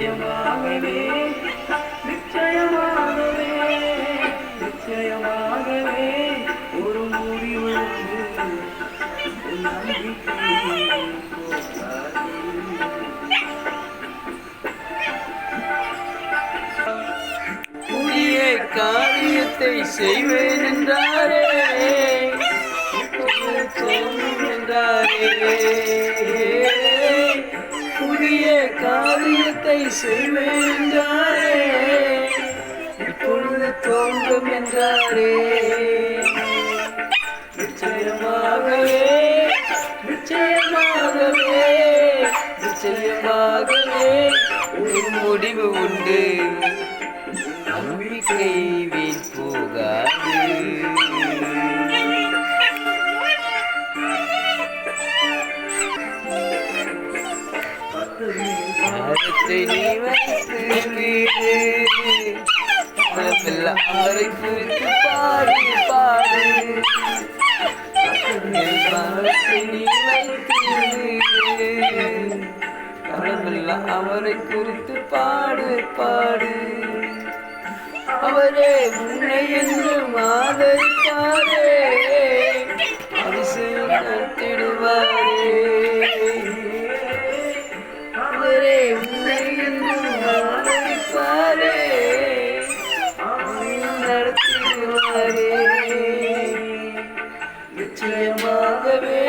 நிச்சயமாகவே நிச்சயமாகவே நிச்சயமாகவே ஒரு முடிவு நம்பிக்கை புதிய காரியத்தை செய்வேன் என்றாரே புதிய காரியத்தை செய்வேன் என்றாரே இப்பொழுது தோன்றும் என்றாரே நிச்சயமாகவே நிச்சயமாகவே நிச்சயமாகவே ஒரு முடிவு உண்டு நம்பிக்கை வீண் போகாது பாரத்தை நீ வைத்து வீடு அவரை குறித்து பாடு பாடு பாரத்தை நீ வைத்து அவரை குறித்து பாடு பாடு அவரே உன்னை என்று ஆதரிப்பாரே அதிசயம் நடத்திடுவாரே அவரே உன்னை என்று ஆதரிப்பாரே நடத்திடுவாரே நிச்சயமாகவே